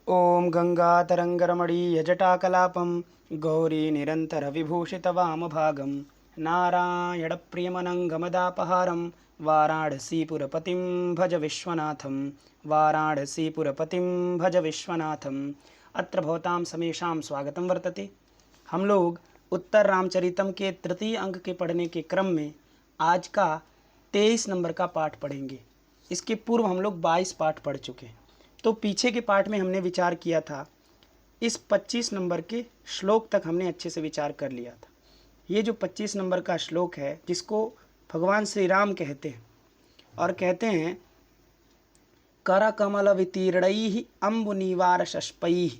ॐ गङ्गातरङ्गरमणीयजटाकलापं गौरीनिरन्तरविभूषितवामभागं नारायणप्रियमनङ्गमदापहारं वाराणसीपुरपतिं भज विश्वनाथं वाराणसीपुरपतिं भज विश्वनाथम्। अत्र भवतां समेषां स्वागतं वर्तते। हम लोग उत्तर रामचरितम के तृतीय अंक के पढ़ने के क्रम में आज का 23 नंबर का पाठ पढ़ेंगे। इसके पूर्व हम लोग 22 पाठ पढ़ चुके हैं। तो पीछे के पाठ में हमने विचार किया था, इस 25 नंबर के श्लोक तक हमने अच्छे से विचार कर लिया था। ये जो 25 नंबर का श्लोक है, जिसको भगवान श्री राम कहते हैं और कहते हैं करकमल वितीर्णैः अम्बुनिवार शष्पैः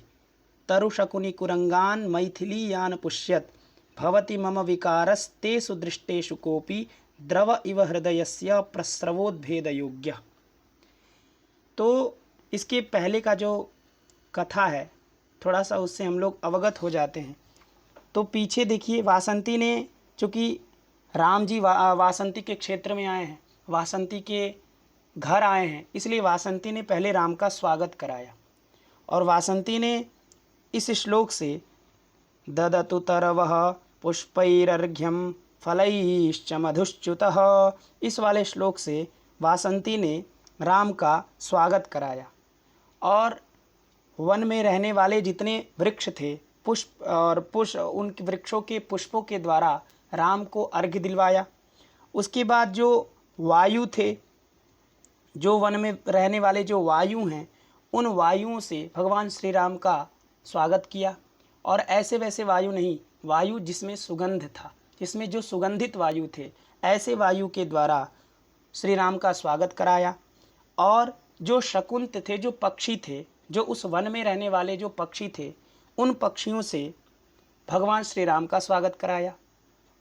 तरुशकुनि कुरंगान मैथिलीयान पुष्यत भवति मम विकारस्तेषु दृष्टेषु कोपि द्रव इव हृदयस्य प्रस्रवोद्भेद योग्य। तो इसके पहले का जो कथा है, थोड़ा सा उससे हम लोग अवगत हो जाते हैं। तो पीछे देखिए, वासंती ने, चूँकि राम जी वासंती के क्षेत्र में आए हैं, वासंती के घर आए हैं, इसलिए वासंती ने पहले राम का स्वागत कराया। और वासंती ने इस श्लोक से ददतु तरवः पुष्पैरर्घ्यं फलैश्च मधुश्च्युतः, इस वाले श्लोक से वासंती ने राम का स्वागत कराया और वन में रहने वाले जितने वृक्ष थे, उन वृक्षों के पुष्पों के द्वारा राम को अर्घ्य दिलवाया। उसके बाद जो वायु थे, जो वन में रहने वाले जो वायु हैं, उन वायुओं से भगवान श्री राम का स्वागत किया। और ऐसे वैसे वायु नहीं, वायु जिसमें सुगंध था, जिसमें जो सुगंधित वायु थे, ऐसे वायु के द्वारा श्री राम का स्वागत कराया। और जो शकुंत थे, जो पक्षी थे, जो उस वन में रहने वाले जो पक्षी थे, उन पक्षियों से भगवान श्री राम का स्वागत कराया।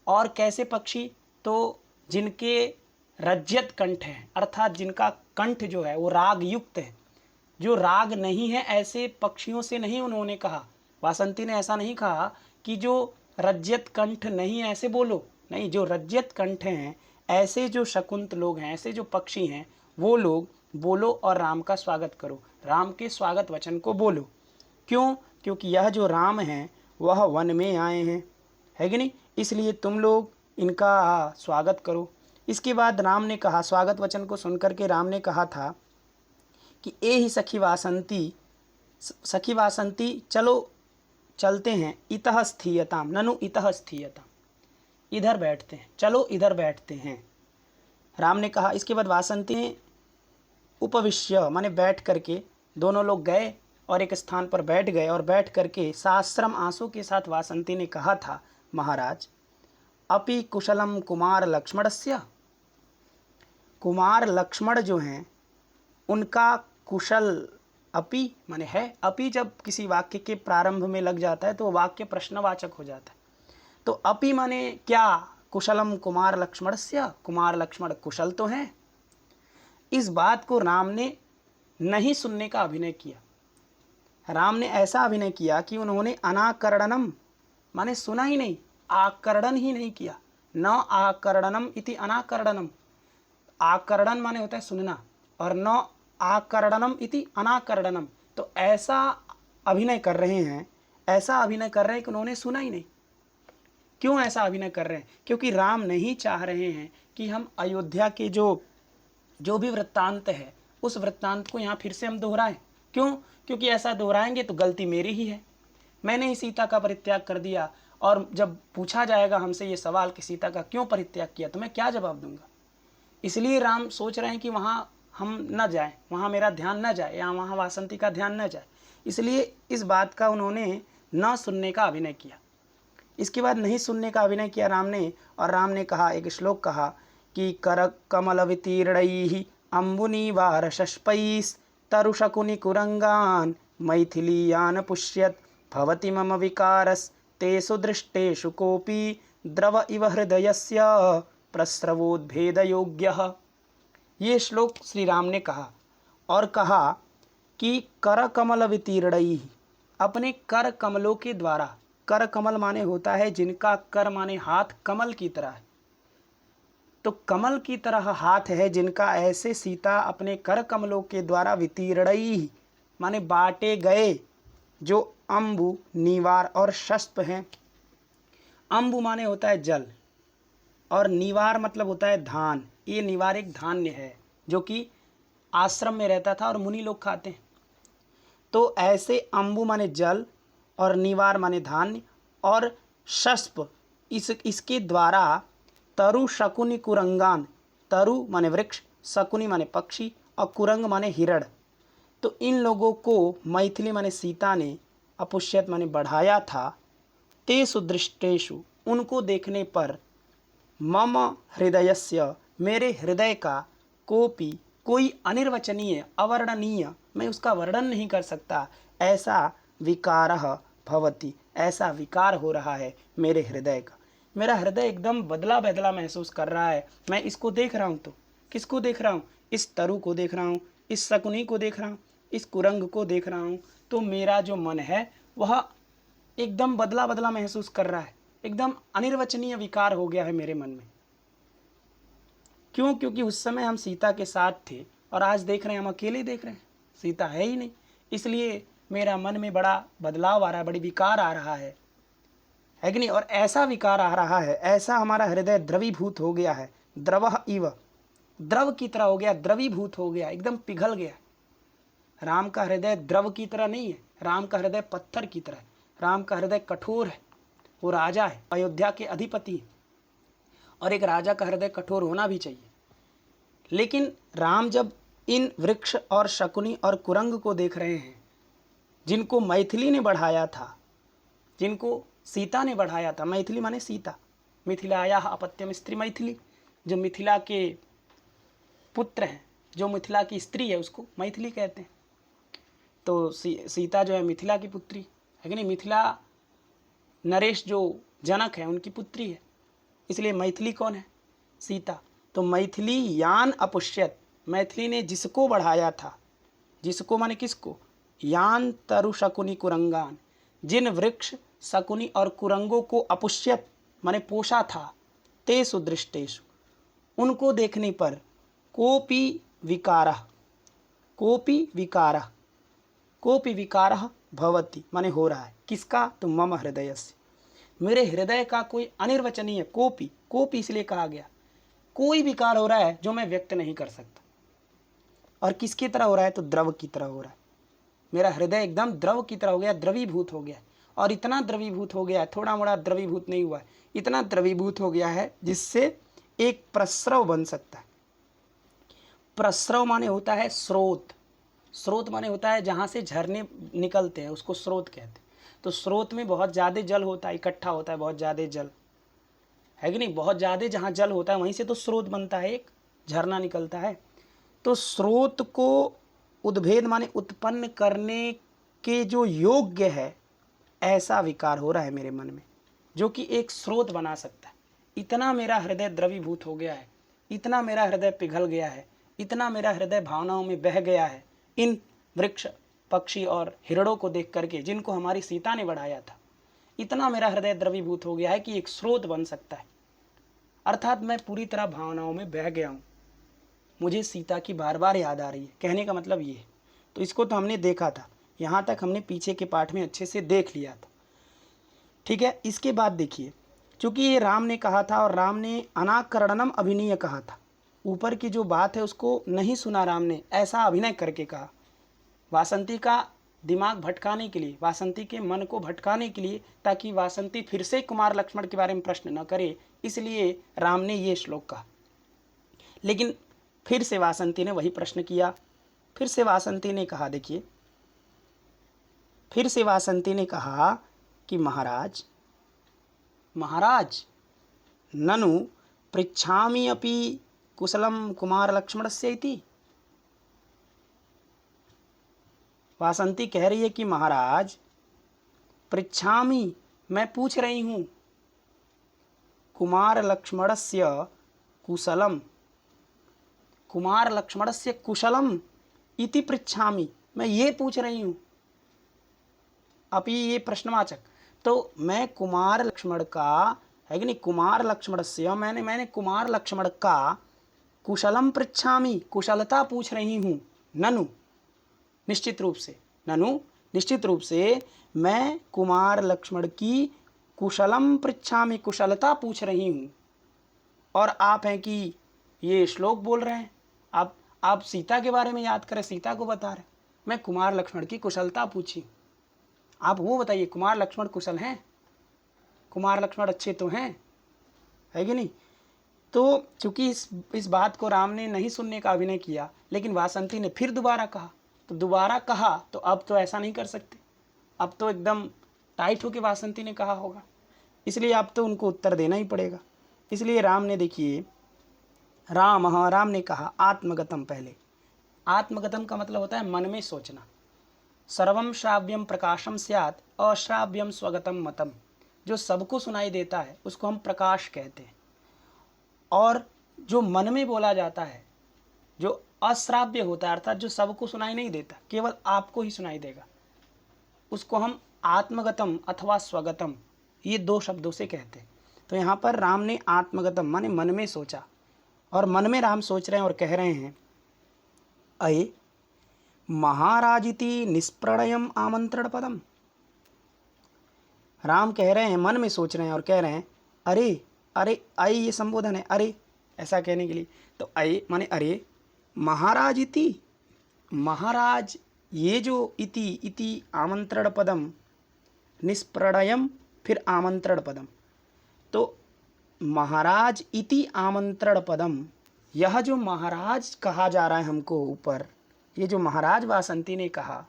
और कैसे पक्षी? तो जिनके रज्यत कंठ है, अर्थात जिनका कंठ जो है वो राग युक्त है, जो राग नहीं है, ऐसे पक्षियों से नहीं उन्होंने कहा। वासंती ने ऐसा नहीं कहा कि जो रज्यत कंठ नहीं है ऐसे बोलो, नहीं, जो रज्यत कंठ हैं, ऐसे जो शकुंत लोग हैं, ऐसे जो पक्षी हैं, वो लोग बोलो और राम का स्वागत करो, राम के स्वागत वचन को बोलो। क्यों? क्योंकि यह जो राम हैं वह वन में आए हैं, है कि नहीं, इसलिए तुम लोग इनका स्वागत करो। इसके बाद राम ने कहा, स्वागत वचन को सुनकर के राम ने कहा था कि ए ही सखी वासंती चलो चलते हैं, इतः स्थीयताम ननु इतः स्थीयताम, इधर बैठते हैं, चलो इधर बैठते हैं, राम ने कहा। इसके बाद वासंती ने उपविश्य माने बैठ करके, दोनों लोग गए और एक स्थान पर बैठ गए और बैठ करके साश्रम आंसू के साथ वासंती ने कहा था, महाराज अपि कुशलम कुमार लक्ष्मणस्य, कुमार लक्ष्मण जो हैं उनका कुशल, अपि माने है, अपि जब किसी वाक्य के प्रारंभ में लग जाता है तो वाक्य प्रश्नवाचक हो जाता है। तो अपि माने क्या? कुशलम कुमार लक्ष्मणस्य, कुमार लक्ष्मण कुशल तो हैं। इस बात को राम ने नहीं सुनने का अभिनय किया। राम ने ऐसा अभिनय किया कि उन्होंने अनाकर्णनम माने सुना ही नहीं, आकर्णन ही नहीं किया। न आकर्णनम इति अनाकर्णनम, आकर्णन माने होता है सुनना, और न आकर्णनम इति अनाकर्णनम। तो ऐसा अभिनय कर रहे हैं, ऐसा अभिनय कर रहे हैं कि उन्होंने सुना ही नहीं। क्यों ऐसा अभिनय कर रहे हैं? क्योंकि राम नहीं चाह रहे हैं कि हम अयोध्या के जो भी वृत्तांत है, उस वृत्तांत को यहाँ फिर से हम दोहराएं। क्यों? क्योंकि ऐसा दोहराएंगे तो गलती मेरी ही है। मैंने ही सीता का परित्याग कर दिया, और जब पूछा जाएगा हमसे ये सवाल कि सीता का क्यों परित्याग किया, तो मैं क्या जवाब दूंगा। इसलिए राम सोच रहे हैं कि वहाँ हम न जाएं, वहाँ मेरा ध्यान न जाए, या वहाँ वासंती का ध्यान न जाए, इसलिए इस बात का उन्होंने न सुनने का अभिनय किया। इसके बाद नहीं सुनने का अभिनय किया राम ने, और राम ने कहा, एक श्लोक कहा कि कर कमल वितीर्णैः अम्बुनिवार शष्पैस्तरुशकुनि कुरंगान मैथिलीयान पुष्यत भवति मम विकारस्तेषु दृष्टेषु कोपि द्रव इव हृदयस्य प्रस्रवोद्भेद योग्यः। ये श्लोक श्री राम ने कहा, और कहा कि कर कमल वितीर्णैः, अपने कर कमलों के द्वारा, कर कमल माने होता है जिनका कर माने हाथ कमल की तरह है, तो कमल की तरह हाथ है जिनका, ऐसे सीता अपने कर कमलों के द्वारा वितीर्णैः माने बांटे गए जो अम्बु नीवार और शस्प हैं। अम्बु माने होता है जल और नीवार मतलब होता है धान। ये नीवार एक धान्य है जो कि आश्रम में रहता था और मुनि लोग खाते हैं। तो ऐसे अम्बु माने जल और नीवार माने धान्य और शस्प इसके द्वारा तरु शकुनि कुरंगान, तरु माने वृक्ष, शकुनि माने पक्षी और कुरंग माने हिरण, तो इन लोगों को मैथिली माने सीता ने अपुष्यत माने बढ़ाया था। तेषु दृष्टेषु उनको देखने पर मम हृदयस्य मेरे हृदय का कोपी कोई अनिर्वचनीय अवर्णनीय, मैं उसका वर्णन नहीं कर सकता, ऐसा विकारः भवति, ऐसा विकार हो रहा है मेरे हृदय का। मेरा हृदय एकदम बदला बदला महसूस कर रहा है। मैं इसको देख रहा हूँ तो किसको देख रहा हूँ? इस तरु को देख रहा हूँ, इस शकुनी को देख रहा हूँ, इस कुरंग को देख रहा हूँ। तो मेरा जो मन है वह एकदम बदला बदला महसूस कर रहा है, एकदम अनिर्वचनीय विकार हो गया है मेरे मन में। क्यों? क्योंकि उस समय हम सीता के साथ थे और आज देख रहे हैं हम अकेले देख रहे हैं, सीता है ही नहीं। इसलिए मेरा मन में बड़ा बदलाव आ रहा है, बड़ी विकार आ रहा है कि नहीं? और ऐसा विकार आ रहा है, ऐसा हमारा हृदय द्रवीभूत हो गया है, द्रवः इव, द्रव की तरह हो गया, द्रवीभूत हो गया, एकदम पिघल गया। राम का हृदय द्रव की तरह नहीं है, राम का हृदय पत्थर की तरह है। राम का हृदय कठोर है, वो राजा है, अयोध्या के अधिपति है, और एक राजा का हृदय कठोर होना भी चाहिए। लेकिन राम जब इन वृक्ष और शकुनी और कुरंग को देख रहे हैं, जिनको मैथिली ने बढ़ाया था, जिनको सीता ने बढ़ाया था, मैथिली माने सीता, मिथिलायाः अपत्यम स्त्री मैथिली, जो मिथिला के पुत्र हैं, जो मिथिला की स्त्री है उसको मैथिली कहते हैं। तो सीता जो है मिथिला की पुत्री है कि नहीं? मिथिला नरेश जो जनक है उनकी पुत्री है, इसलिए मैथिली कौन है? सीता। तो मैथिली यान अपुष्यत, मैथिली ने जिसको बढ़ाया था, जिसको माने किसको? यान तरु शकुनी कुरंगान, जिन वृक्ष शकुनी और कुरंगों को अपुष्यत माने पोषा था, तेषु दृष्टेषु उनको देखने पर कोपी विकारः, कोपी विकारः, कोपी विकारः भवति माने हो रहा है। किसका? तो मम हृदयस्य, मेरे हृदय का कोई अनिर्वचनीय, कोपी, कोपी इसलिए कहा गया, कोई विकार हो रहा है जो मैं व्यक्त नहीं कर सकता। और किसकी तरह हो रहा है? तो द्रव की तरह हो रहा है। मेरा हृदय एकदम द्रव की तरह हो गया, द्रवीभूत हो गया। और इतना द्रवीभूत हो गया है, थोड़ा मोड़ा द्रवीभूत नहीं हुआ है, इतना द्रवीभूत हो गया है जिससे एक प्रस्रव बन सकता है। प्रस्रव माने होता है स्रोत, स्रोत माने होता है जहाँ से झरने निकलते हैं, उसको स्रोत कहते हैं। तो स्रोत में बहुत ज़्यादा जल होता है, इकट्ठा होता है बहुत ज़्यादा जल, है कि नहीं? बहुत ज़्यादा जहाँ जल होता है वहीं से तो स्रोत बनता है, एक झरना निकलता है। तो स्रोत को उद्भेद माने उत्पन्न करने के जो योग्य है, ऐसा विकार हो रहा है मेरे मन में, जो कि एक स्रोत बना सकता है। इतना मेरा हृदय द्रवीभूत हो गया है, इतना मेरा हृदय पिघल गया है, इतना मेरा हृदय भावनाओं में बह गया है इन वृक्ष, पक्षी और हिरणों को देख करके, जिनको हमारी सीता ने बढ़ाया था। इतना मेरा हृदय द्रवीभूत हो गया है कि एक स्रोत बन सकता है। अर्थात मैं पूरी तरह भावनाओं में बह गया हूँ, मुझे सीता की बार बार याद आ रही है, कहने का मतलब ये है। तो इसको तो हमने देखा था, यहाँ तक हमने पीछे के पाठ में अच्छे से देख लिया था, ठीक है। इसके बाद देखिए, चूँकि ये राम ने कहा था और राम ने अनाकरणम अभिनय कहा था, ऊपर की जो बात है उसको नहीं सुना राम ने, ऐसा अभिनय करके कहा, वासंती का दिमाग भटकाने के लिए, वासंती के मन को भटकाने के लिए, ताकि वासंती फिर से कुमार लक्ष्मण के बारे में प्रश्न न करे, इसलिए राम ने ये श्लोक कहा। लेकिन फिर से वासंती ने वही प्रश्न किया, फिर से वासंती ने कहा, देखिए फिर से वासंती ने कहा कि महाराज, महाराज ननु पृच्छामि अपि कुशलम कुमार लक्ष्मणस्य इति। वासंती कह रही है कि महाराज पृच्छामि, मैं पूछ रही हूँ, कुमार लक्ष्मणस्य कुशलम, कुमार लक्ष्मणस्य कुशलम इति पृच्छामि, मैं ये पूछ रही हूँ। अभी ये प्रश्नवाचक, तो मैं कुमार लक्ष्मण का, है कि नहीं, कुमार लक्ष्मणस्य, मैंने कुमार लक्ष्मण का कुशलम पृच्छामि, कुशलता पूछ रही हूँ, ननु निश्चित रूप से, ननु निश्चित रूप से मैं कुमार लक्ष्मण की कुशलम पृच्छामि, कुशलता पूछ रही हूँ, और आप हैं कि ये श्लोक बोल रहे हैं। आप सीता के बारे में याद करें, सीता को बता रहे, मैं कुमार लक्ष्मण की कुशलता पूछी। आप वो बताइए, कुमार लक्ष्मण कुशल हैं? कुमार लक्ष्मण अच्छे तो हैं, है कि नहीं? तो चूंकि इस बात को राम ने नहीं सुनने का अभिनय किया, लेकिन वासंती ने फिर दोबारा कहा, तो दोबारा कहा तो अब तो ऐसा नहीं कर सकते, अब तो एकदम टाइट होके वासंती ने कहा होगा, इसलिए अब तो उनको उत्तर देना ही पड़ेगा। इसलिए राम ने, देखिए, राम ने कहा आत्मगतम। पहले आत्मगतम का मतलब होता है मन में सोचना। सर्वम श्राव्यम प्रकाशम स्यात् अश्राव्यम स्वगतम मतम। जो सबको सुनाई देता है उसको हम प्रकाश कहते हैं, और जो मन में बोला जाता है, जो अश्राव्य होता है, अर्थात जो सबको सुनाई नहीं देता, केवल आपको ही सुनाई देगा, उसको हम आत्मगतम अथवा स्वगतम, ये दो शब्दों से कहते हैं। तो यहाँ पर राम ने आत्मगतम माने मन में सोचा, और मन में राम सोच रहे हैं और कह रहे हैं, अये महाराजिति निष्प्रणयम आमंत्रण पदम। राम कह रहे हैं, मन में सोच रहे हैं और कह रहे हैं, अरे अरे, अय ये संबोधन है, अरे ऐसा कहने के लिए। तो अय माने अरे, महाराज इति, महाराज, ये जो इति आमंत्रण पदम, निष्प्रणयम फिर आमंत्रण पदम, तो महाराज इति आमंत्रण पदम, यह जो महाराज कहा जा रहा है हमको ऊपर, ये जो महाराज वासंती ने कहा,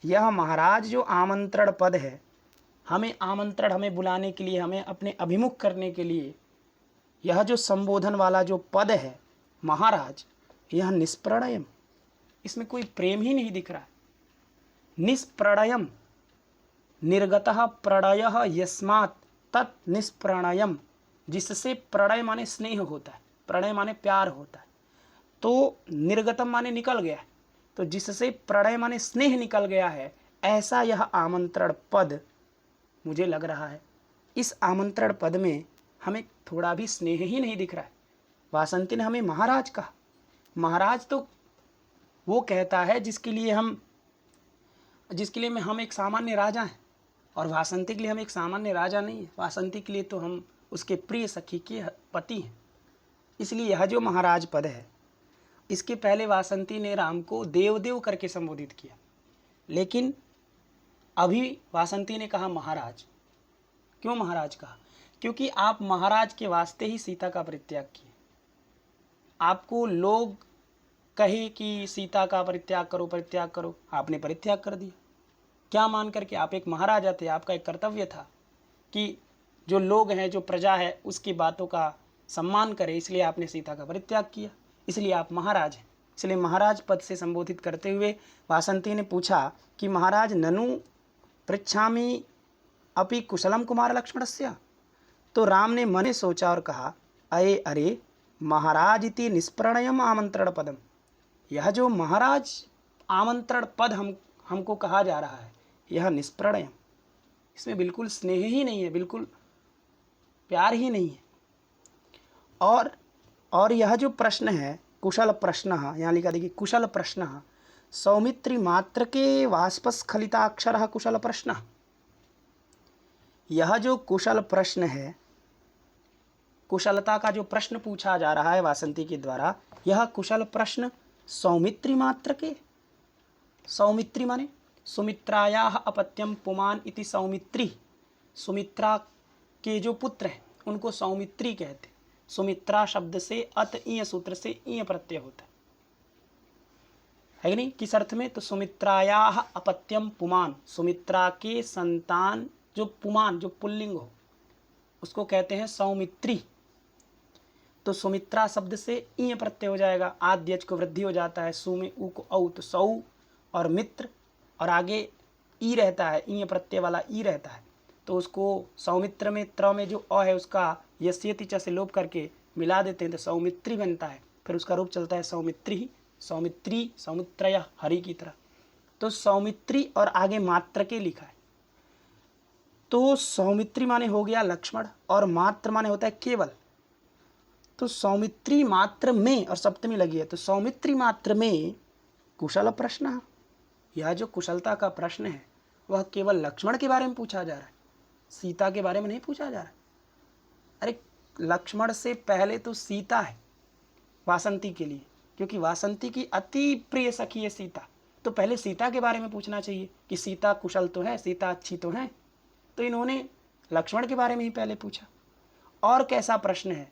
यह महाराज जो आमंत्रण पद है, हमें आमंत्रण, हमें बुलाने के लिए, हमें अपने अभिमुख करने के लिए, यह जो संबोधन वाला जो पद है महाराज, यह निष्प्रणयम, इसमें कोई प्रेम ही नहीं दिख रहा है। निष्प्रणयम, निर्गतः प्रणयः यस्मात् तत् निष्प्रणयम, जिससे प्रणय माने स्नेह होता है, प्रणय माने प्यार होता है, तो निर्गतम माने निकल गया है, तो जिससे प्रणय माने स्नेह निकल गया है, ऐसा यह आमंत्रण पद मुझे लग रहा है। इस आमंत्रण पद में हमें थोड़ा भी स्नेह ही नहीं दिख रहा है। वासंती ने हमें महाराज कहा, महाराज तो वो कहता है जिसके लिए हम एक सामान्य राजा हैं, और वासंती के लिए हम एक सामान्य राजा नहीं है। वासंती के लिए तो हम उसके प्रिय सखी के पति हैं। इसलिए यह जो महाराज पद है, इसके पहले वासंती ने राम को देवदेव करके संबोधित किया, लेकिन अभी वासंती ने कहा महाराज। क्यों महाराज कहा? क्योंकि आप महाराज के वास्ते ही सीता का परित्याग किए। आपको लोग कहे कि सीता का परित्याग करो, आपने परित्याग कर दिया। क्या मान करके? आप एक महाराजा थे, आपका एक कर्तव्य था कि जो लोग हैं, जो प्रजा है, उसकी बातों का सम्मान करे, इसलिए आपने सीता का परित्याग किया, इसलिए आप महाराज हैं। इसलिए महाराज पद से संबोधित करते हुए वासंती ने पूछा कि महाराज ननु पृच्छामि अपि कुशलम कुमार लक्ष्मणस्य। तो राम ने मने सोचा और कहा, अये अरे महाराज इति निष्प्रणयम आमंत्रण पदम, यह जो महाराज आमंत्रण पद हमको कहा जा रहा है, यह निष्प्रणयम, इसमें बिल्कुल स्नेह ही नहीं है, बिल्कुल प्यार ही नहीं है। और यह जो प्रश्न है कुशल प्रश्न, यहाँ लिखा देखिए कुशल प्रश्न, सौमित्री मात्र के वाष्पस्खलिताक्षर कुशल प्रश्न। यह जो कुशल प्रश्न है, कुशलता का जो प्रश्न पूछा जा रहा है वासंती के द्वारा, यह कुशल प्रश्न सौमित्री मात्र के, सौमित्री माने सुमित्रायाः अपत्यम पुमान इति सौमित्री, सुमित्रा के जो पुत्र हैं उनको सौमित्री कहते। सुमित्रा शब्द से अत ईय सूत्र से ईय प्रत्यय होता है कि नहीं, किस अर्थ में? तो सुमित्रायाः अपत्यम पुमान, सुमित्रा के संतान जो पुमान, जो पुल्लिंग हो, उसको कहते हैं सौमित्री। तो सुमित्रा शब्द से ईय प्रत्यय हो जाएगा, आद्यज को वृद्धि हो जाता है, सु में ऊ को औ, तो सौ और मित्र, और आगे ई रहता है, ईय प्रत्यय वाला ई रहता है, तो उसको सौमित्र में त्र में जो अ है उसका यस्यति च से लोप करके मिला देते हैं, तो सौमित्री बनता है। फिर उसका रूप चलता है सौमित्री, सौमित्री, सौमित्रय, हरि की तरह। तो सौमित्री और आगे मात्र के लिखा है, तो सौमित्री माने हो गया लक्ष्मण, और मात्र माने होता है केवल। तो सौमित्री मात्र में, और सप्तमी लगी है, तो सौमित्री मात्र में कुशल प्रश्न। यह जो कुशलता का प्रश्न है वह केवल लक्ष्मण के बारे में पूछा जा रहा है, सीता के बारे में नहीं पूछा जा रहा है। अरे लक्ष्मण से पहले तो सीता है वासंती के लिए, क्योंकि वासंती की अति प्रिय सखी है सीता, तो पहले सीता के बारे में पूछना चाहिए कि सीता कुशल तो है, सीता अच्छी तो है। तो इन्होंने लक्ष्मण के बारे में ही पहले पूछा। और कैसा प्रश्न है,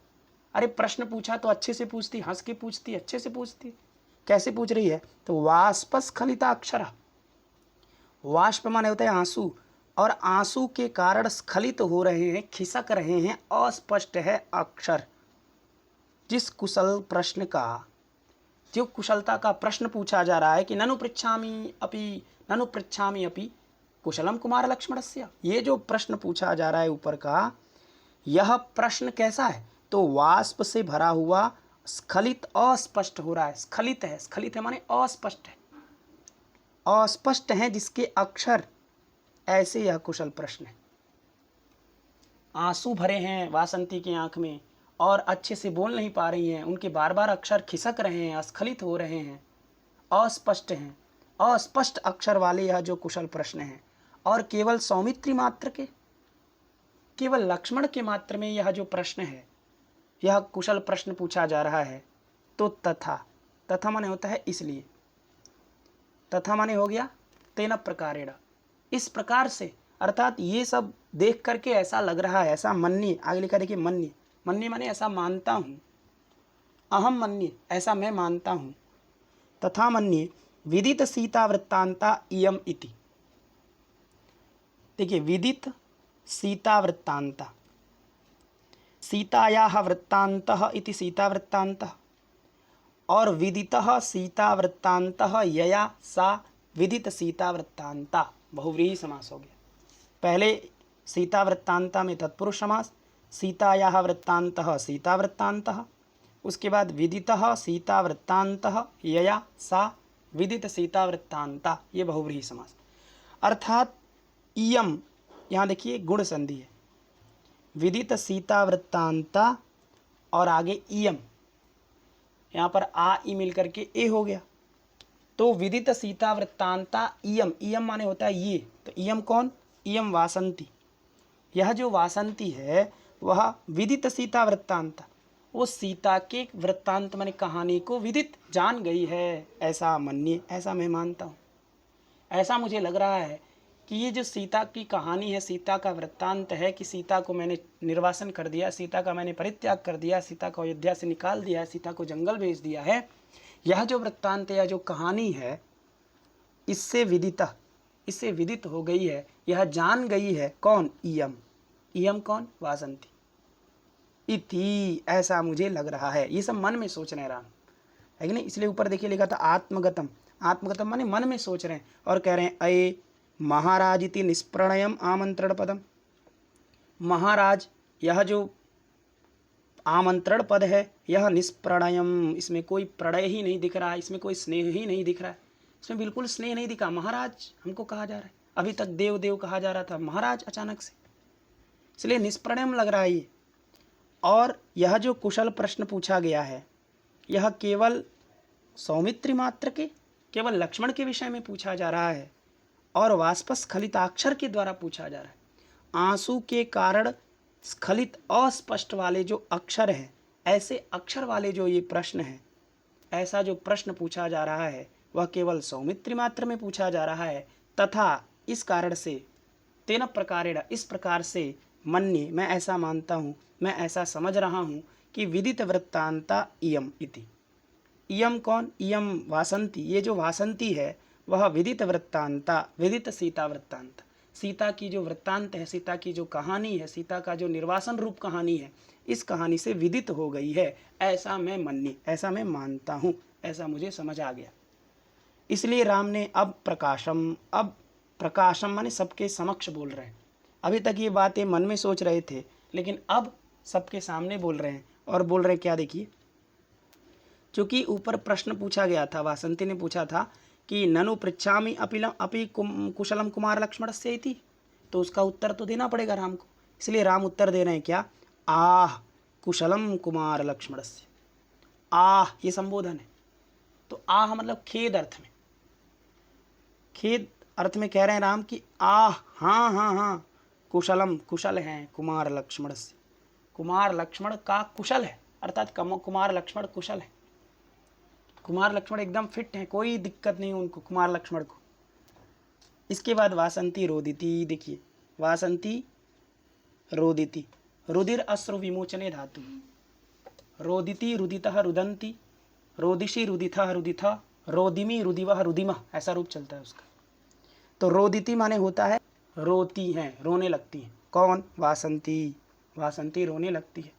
अरे प्रश्न पूछा तो अच्छे से पूछती, हंस के पूछती, अच्छे से पूछती। कैसे पूछ रही है, तो वाष्पस्खलिता अक्षरा, वाष्प माने होता है आंसू, और आंसू के कारण स्खलित हो रहे हैं, खिसक रहे हैं, अस्पष्ट है अक्षर। जिस कुशल प्रश्न का, जो कुशलता का प्रश्न पूछा जा रहा है कि ननु पृच्छामि अपि कुशलम कुमार लक्ष्मणस्य, ये जो प्रश्न पूछा जा रहा है ऊपर का, यह प्रश्न कैसा है, तो वाष्प से भरा हुआ, स्खलित, अस्पष्ट हो रहा है। स्खलित है माने अस्पष्ट है, अस्पष्ट है जिसके अक्षर, ऐसे यह कुशल प्रश्न है। आंसू भरे हैं वासंती की आंख में और अच्छे से बोल नहीं पा रही हैं, उनके बार बार अक्षर खिसक रहे हैं, अस्खलित हो रहे हैं, अस्पष्ट हैं, अस्पष्ट अक्षर वाले यह जो कुशल प्रश्न है। और केवल सौमित्री मात्र के, केवल लक्ष्मण के मात्र में यह जो प्रश्न है, यह कुशल प्रश्न पूछा जा रहा है। तो तथा माने होता है इसलिए, तथा माने हो गया तेन प्रकारेण, इस प्रकार से, अर्थात ये सब देख करके ऐसा लग रहा है, ऐसा मन्ये, आगे लिखा देखिए मन्ये माने ऐसा मानता हूँ, अहम मन्ये ऐसा मैं मानता हूँ, तथा मन्ये विदित सीता वृत्तांता इयम इति। देखिए विदित सीता वृत्तांता, सीतायाः वृत्तान्तः इति सीता वृत्तान्तः, और विदितः सीता वृत्तान्तः यया सा विदित सीता वृत्तान्ता, बहुव्रीहि समास हो गया। पहले सीता वृत्तान्ता में तत्पुरुष समास, सीतायाः वृत्तान्तः सीता वृत्तान्तः, उसके बाद विदितः सीता वृत्तान्तः यया सा विदित सीता वृत्तान्ता, ये बहुव्रीहि समास। अर्थात इयम, यहाँ देखिए गुण संधि है, विदित सीता वृत्तांता और आगे इयम, यहाँ पर आ ई मिल करके ए हो गया, तो विदित सीता वृत्तांता इयम, इयम माने होता है ये, तो इयम कौन, इयम वासंती, यह जो वासंती है वह विदित सीता वृत्तांता, वो सीता के वृत्तांत माने कहानी को विदित जान गई है, ऐसा मन्ये, ऐसा मैं मानता हूँ। ऐसा मुझे लग रहा है कि ये जो सीता की कहानी है, सीता का वृत्तांत है कि सीता को मैंने निर्वासन कर दिया, सीता का मैंने परित्याग कर दिया, सीता को अयोध्या से निकाल दिया है, सीता को जंगल भेज दिया है, यह जो वृत्तांत या जो कहानी है, इससे विदित हो गई है, यह जान गई है कौन, इयम, इयम कौन, वासंती इति, ऐसा मुझे लग रहा है। ये सब मन में सोच रहे हैं राम, है कि नहीं, इसलिए ऊपर देखिए लिखा था आत्मगतम, आत्मगतम माने मन में सोच रहे हैं और कह रहे हैं अये महाराज इति निष्प्रणयम आमंत्रण पदम, महाराज यह जो आमंत्रण पद है, यह निष्प्रणयम, इसमें कोई प्रणय ही नहीं दिख रहा है, इसमें कोई स्नेह ही नहीं दिख रहा है, इसमें बिल्कुल स्नेह नहीं दिखा। महाराज हमको कहा जा रहा है, अभी तक देव देव कहा जा रहा था, महाराज अचानक से, इसलिए निष्प्रणयम लग रहा है ये। और यह जो कुशल प्रश्न पूछा गया है, यह केवल सौमित्री मात्र के, केवल लक्ष्मण के विषय में पूछा जा रहा है और वाष्पस्खलिताक्षर के द्वारा पूछा जा रहा है। आंसू के कारण स्खलित अस्पष्ट वाले जो अक्षर हैं, ऐसे अक्षर वाले जो ये प्रश्न है, ऐसा जो प्रश्न पूछा जा रहा है वह केवल सौमित्री मात्र में पूछा जा रहा है। तथा इस कारण से, तेन प्रकारेण, इस प्रकार से, मन्ये मैं ऐसा मानता हूँ, मैं ऐसा समझ रहा हूँ कि विदित वृत्तांता इयम इति, इयम कौन, इयम वासंती, ये जो वासंती है वह विदित वृत्तांता, विदित सीता वृत्तांत, सीता की जो वृत्तांत है, सीता की जो कहानी है, सीता का जो निर्वासन रूप कहानी है, इस कहानी से विदित हो गई है, ऐसा मैं मन्ये, ऐसा मैं मानता हूँ, ऐसा मुझे समझ आ गया। इसलिए राम ने अब प्रकाशम माने सबके समक्ष बोल रहे हैं। अभी तक ये बातें मन में सोच रहे थे, लेकिन अब सबके सामने बोल रहे हैं। और बोल रहे क्या, देखिए, चूँकि ऊपर प्रश्न पूछा गया था, वासंती ने पूछा था कि ननु पृच्छामि अपि कुशलम कुमार लक्ष्मणस्य इति, तो उसका उत्तर तो देना पड़ेगा राम को। इसलिए राम उत्तर दे रहे हैं क्या, आह कुशलम कुमार लक्ष्मणस्य, आह ये संबोधन है, तो आह मतलब खेद अर्थ में, खेद अर्थ में कह रहे हैं राम कि आह हाँ हाँ हाँ, कुशलम कुशल हैं कुमार लक्ष्मण से, कुमार लक्ष्मण का कुशल है, अर्थात कुमार लक्ष्मण कुशल है, कुमार लक्ष्मण एकदम फिट हैं, कोई दिक्कत नहीं उनको कुमार लक्ष्मण को। इसके बाद वासंती रोदिति, देखिए वासंती रोदिति, रुधिर अश्रु विमोचने धातु, रोदिति रुदितः रुदंती, रोदिशी रुदिथः रुदिथा, रोदिमी रुदिवः रुदिमः, ऐसा रूप चलता है उसका। तो रोदिति माने होता है रोती हैं, रोने लगती हैं। कौन? वासंती, वासंती रोने लगती है।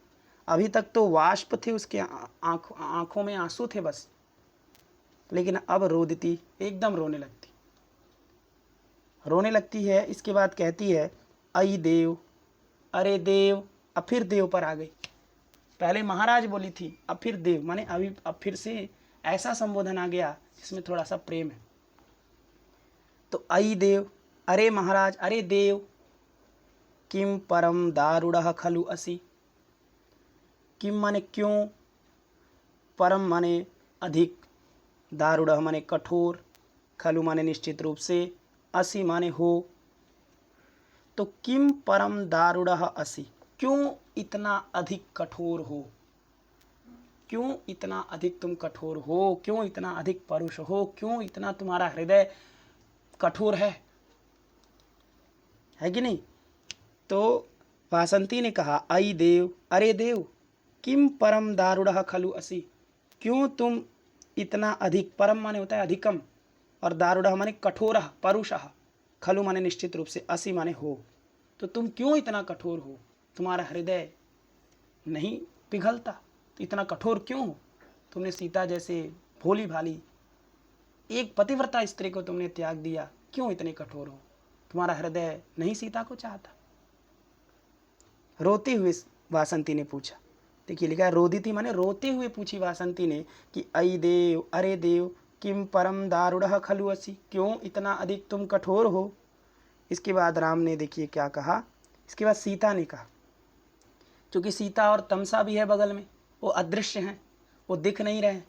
अभी तक तो वाष्प थे उसके आंखों में आंसू थे बस, लेकिन अब रोदिति एकदम रोने लगती है। इसके बाद कहती है अई देव, अरे देव, अब फिर देव पर आ गई। पहले महाराज बोली थी, अब फिर देव, माने अभी अब फिर से ऐसा संबोधन आ गया जिसमें थोड़ा सा प्रेम है। तो अई देव, अरे महाराज, अरे देव, किम परम दारुणः खलु असि, किम माने क्यों, परम माने अधिक, दारुणः माने कठोर, खलु माने निश्चित रूप से, असि माने हो। तो किम परम दारुणः असि, क्यों इतना अधिक कठोर हो, क्यों इतना अधिक तुम कठोर हो, क्यों इतना अधिक परुष हो, क्यों इतना तुम्हारा हृदय कठोर है कि नहीं। तो वासंती ने कहा अई देव, अरे देव, किम परम दारुणः खलु असि, क्यों तुम इतना अधिक, परम माने होता है अधिकम, और दारुणः माने कठोरः परुषः, खलु माने निश्चित रूप से, असि माने हो। तो तुम क्यों इतना कठोर हो, तुम्हारा हृदय नहीं पिघलता, तो इतना कठोर क्यों हो। तुमने सीता जैसे भोली भाली एक पतिव्रता स्त्री को तुमने त्याग दिया, क्यों इतने कठोर हो, तुम्हारा हृदय नहीं सीता को चाहता। रोते हुए वासंती ने पूछा, देखिए लिखा है रोदिति माने रोते हुए पूछी वासंती ने कि अई देव, अरे देव, किम परम दारुणः खलु असि, क्यों इतना अधिक तुम कठोर हो। इसके बाद राम ने देखिए क्या कहा, इसके बाद सीता ने कहा, क्योंकि सीता और तमसा भी है बगल में, वो अदृश्य हैं, वो दिख नहीं रहे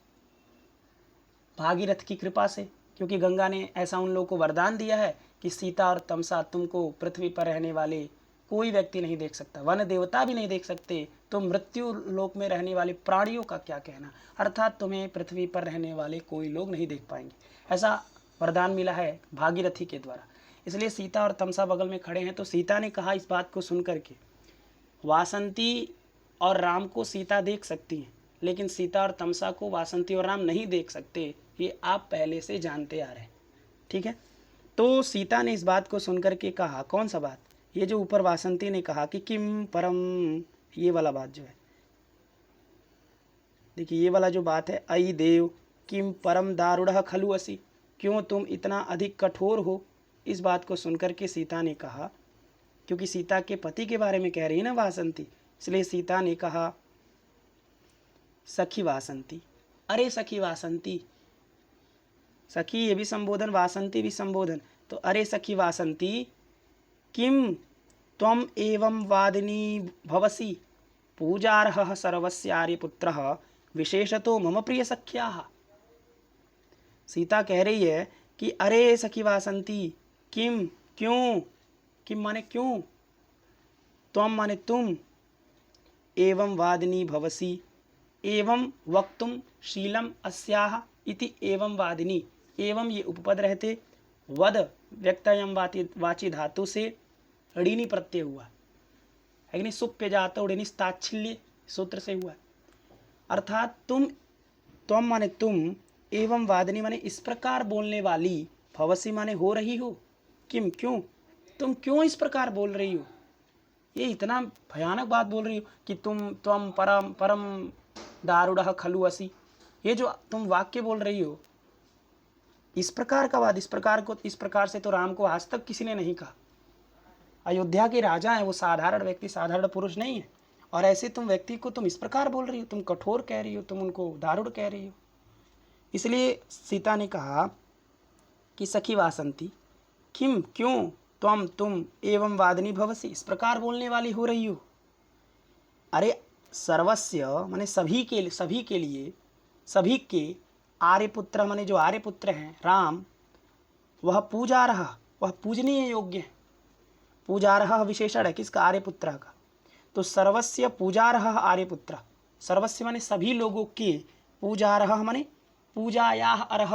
भागीरथ की कृपा से, क्योंकि गंगा ने ऐसा उन लोगों को वरदान दिया है कि सीता और तमसा तुमको पृथ्वी पर रहने वाले कोई व्यक्ति नहीं देख सकता, वन देवता भी नहीं देख सकते, तो मृत्यु लोक में रहने वाले प्राणियों का क्या कहना, अर्थात तुम्हें पृथ्वी पर रहने वाले कोई लोग नहीं देख पाएंगे, ऐसा वरदान मिला है भागीरथी के द्वारा। इसलिए सीता और तमसा बगल में खड़े हैं। तो सीता ने कहा इस बात को सुन करके, वासंती और राम को सीता देख सकती हैं, लेकिन सीता और तमसा को वासंती और राम नहीं देख सकते, ये आप पहले से जानते आ रहे हैं, ठीक है। तो सीता ने इस बात को सुनकर के कहा, कौन सा बात, ये जो ऊपर वासंती ने कहा कि किम परम, ये वाला बात जो है, देखिए ये वाला जो बात है, अई देव किम परम दारुणः खलु असि, क्यों तुम इतना अधिक कठोर हो, इस बात को सुनकर के सीता ने कहा, क्योंकि सीता के पति के बारे में कह रही है ना वासंती, इसलिए सीता ने कहा सखी वासंती, अरे सखी वासंती, सखी ये भी संबोधन, वासंती भी संबोधन, तो अरे सखी वासंती, किम त्वम एवं वादिनी भवसि, पूजार्हः सर्वस्य आर्यपुत्रः विशेषतो मम प्रिय सख्याः। सीता कह रही है कि अरे सखी वासंती, किम क्यों, किम माने क्यों, त्वम माने तुम, एवं वादिनी भवसि, एवं वक्तुम शीलम अस्याः इति एवं वादिनी, एवं ये उपपद रहते, वद व्यक्तयम वाची धातु से ऋणी प्रत्यय हुआ है कि नहीं, सुप्य जातो ऋणी ताच्छिल्य सूत्र से हुआ, अर्थात तुम माने तुम, एवं वादिनी माने इस प्रकार बोलने वाली, भवसी माने हो रही हो, किम क्यों, तुम क्यों इस प्रकार बोल रही हो, ये इतना भयानक बात बोल रही हो कि तुम परम परम दारुणः खलु असि, ये जो तुम वाक्य बोल रही हो, इस प्रकार का बात, इस प्रकार से तो राम को आज तक किसी ने नहीं कहा। अयोध्या के राजा हैं, वो साधारण व्यक्ति, साधारण पुरुष नहीं है, और ऐसे तुम व्यक्ति को तुम इस प्रकार बोल रही हो, तुम कठोर कह रही हो, तुम उनको दारुण कह रही हो। इसलिए सीता ने कहा कि सखी वासंती, किम क्यों, तुम एवं वादिनी भवसी, इस प्रकार बोलने वाली हो रही हो। अरे सर्वस्य माने सभी के लिए, सभी के, आर्यपुत्र माने जो आर्यपुत्र हैं राम, वह पूजार्ह, वह पूजनीय योग्य है। पूजार्ह विशेषण है किसका? आर्यपुत्र का। तो सर्वस्य पूजार्ह आर्यपुत्र, सर्वस्य माने सभी लोगों के, पूजार्ह माने पूजायाः अर्ह,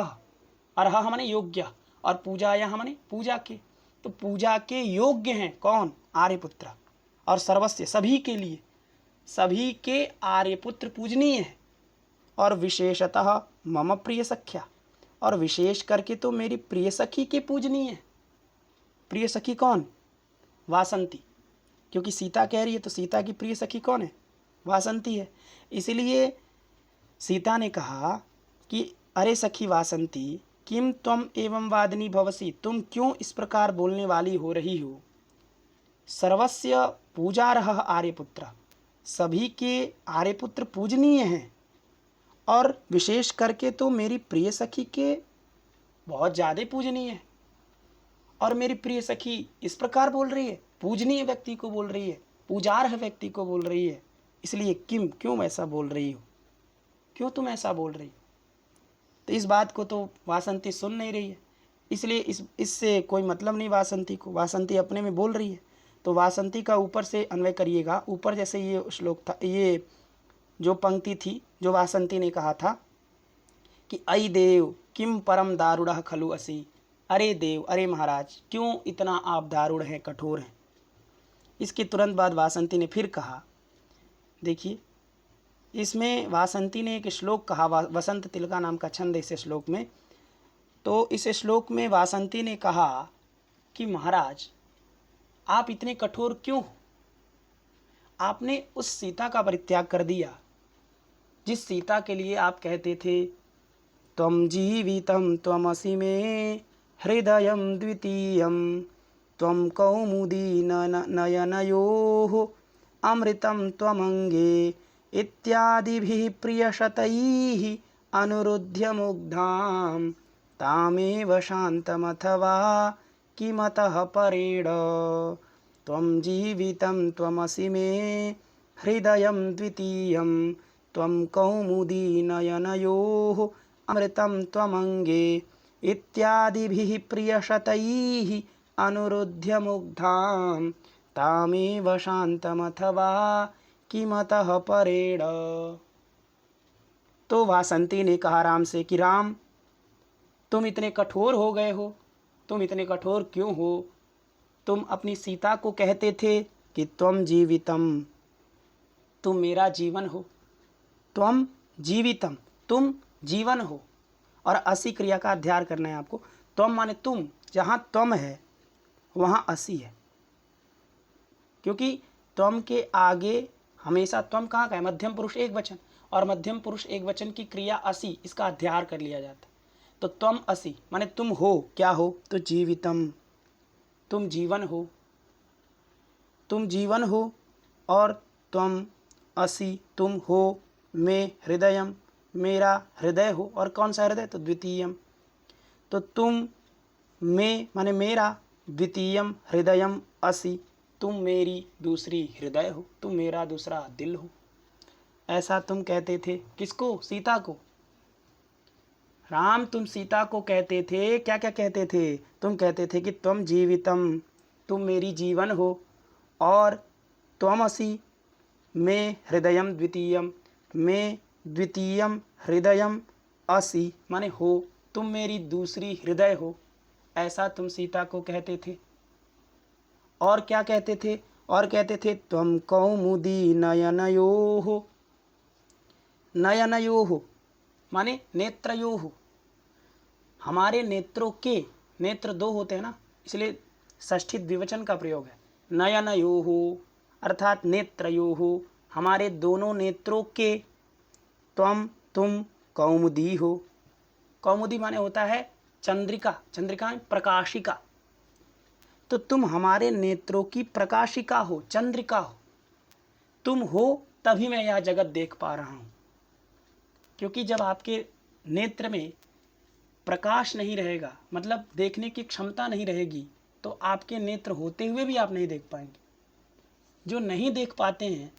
अर्ह माने योग्य, और पूजायाः माने पूजा के। तो पूजा के योग्य हैं कौन? आर्यपुत्र। और सर्वस्य सभी के लिए, सभी के आर्यपुत्र पूजनीय है। और विशेषतः मम प्रिय सख्या, और विशेष करके तो मेरी प्रिय सखी के पूजनीय है। प्रिय सखी कौन? वासंती, क्योंकि सीता कह रही है तो सीता की प्रिय सखी कौन है? वासंती है। इसलिए सीता ने कहा कि अरे सखी वासंती, किम त्वम एवं वादिनी भवसी, तुम क्यों इस प्रकार बोलने वाली हो रही हो? सर्वस्य पूजार्ह आर्यपुत्र, सभी के आर्यपुत्र पूजनीय हैं, और विशेष करके तो मेरी प्रिय सखी के बहुत ज़्यादा पूजनीय है। और मेरी प्रिय सखी इस प्रकार बोल रही है, पूजनीय व्यक्ति को बोल रही है, पूजार्ह व्यक्ति को बोल रही है, इसलिए किम, क्यों ऐसा बोल रही हो? क्यों तुम ऐसा बोल रही हो? तो इस बात को तो वासंती सुन नहीं रही है, इसलिए इससे कोई मतलब नहीं वासंती को, वासंती अपने में बोल रही है। तो वासंती का ऊपर से अन्वय करिएगा। ऊपर जैसे ये श्लोक था, ये जो पंक्ति थी जो वासंती ने कहा था कि अयि देव किम परम दारुणः खलु असि, अरे देव, अरे महाराज, क्यों इतना आप दारुण हैं, कठोर हैं। इसके तुरंत बाद वासंती ने फिर कहा, देखिए इसमें वासंती ने एक श्लोक कहा, वसंत तिलका नाम का छंद इस श्लोक में। तो इस श्लोक में वासंती ने कहा कि महाराज आप इतने कठोर क्यों? आपने उस सीता का परित्याग कर दिया जिस सीता के लिए आप कहते थे त्वं जीवितं त्वमसि मे हृदयं द्वितीयं त्वं कौमुदी नयनयोः अमृतं त्वमंगे इत्यादिभिः प्रियशतैः अनुरुध्य मुग्धां तामेव शान्तमथवा किमतः परेण त्वं जीवितं त्वमसि मे हृदयं द्वितीयं त्वं कौमुदी नयनयोः अमृतं त्वमंगे इत्यादिभिः प्रियशतैः अनुरुध्य मुग्धां तामेव शान्तमथवा किमतः परेण। तो वासंती ने कहा राम से कि राम, तुम इतने कठोर हो गए हो, तुम इतने कठोर क्यों हो? तुम अपनी सीता को कहते थे कि त्वं जीवितम, तुम मेरा जीवन हो, त्वं जीवितम, तुम जीवन हो। और असि क्रिया का अध्ययन करना है आपको। त्वं माने तुम, जहाँ त्वं है वहाँ असि है, क्योंकि त्वं के आगे हमेशा त्वं कहाँ का है? मध्यम पुरुष एक वचन, और मध्यम पुरुष एक वचन की क्रिया असि, इसका अध्ययन कर लिया जाता है। तो त्वं असि माने तुम हो, क्या हो? तो जीवितम, तुम जीवन हो, तुम जीवन हो। और त्वं असि, तुम हो, मे हृदयम, मेरा हृदय हो। और कौन सा हृदय? तो द्वितीयम। तो तुम मे माने मेरा, द्वितीयम हृदयम असि, तुम मेरी दूसरी हृदय हो, तुम मेरा दूसरा दिल हो। ऐसा तुम कहते थे किसको? सीता को। राम, तुम सीता को कहते थे, क्या क्या कहते थे? तुम कहते थे कि त्वं जीवितम, तुम मेरी जीवन हो, और त्वमसि मे हृदयम द्वितीयम, मे द्वितीयम हृदयम असि माने हो, तुम मेरी दूसरी हृदय हो। ऐसा तुम सीता को कहते थे। और क्या कहते थे? और कहते थे त्वं कौमुदी नयनयोः, नयनयोः माने नेत्रयोः, हमारे नेत्रों के, नेत्र दो होते हैं ना, इसलिए षष्ठी द्विवचन का प्रयोग है। नयनयोः अर्थात नेत्रयोः, हमारे दोनों नेत्रों के, त्वं तुम कौमुदी हो। कौमुदी माने होता है चंद्रिका, चंद्रिका में प्रकाशिका। तो तुम हमारे नेत्रों की प्रकाशिका हो, चंद्रिका हो। तुम हो तभी मैं यह जगत देख पा रहा हूँ, क्योंकि जब आपके नेत्र में प्रकाश नहीं रहेगा, मतलब देखने की क्षमता नहीं रहेगी, तो आपके नेत्र होते हुए भी आप नहीं देख पाएंगे। जो नहीं देख पाते हैं,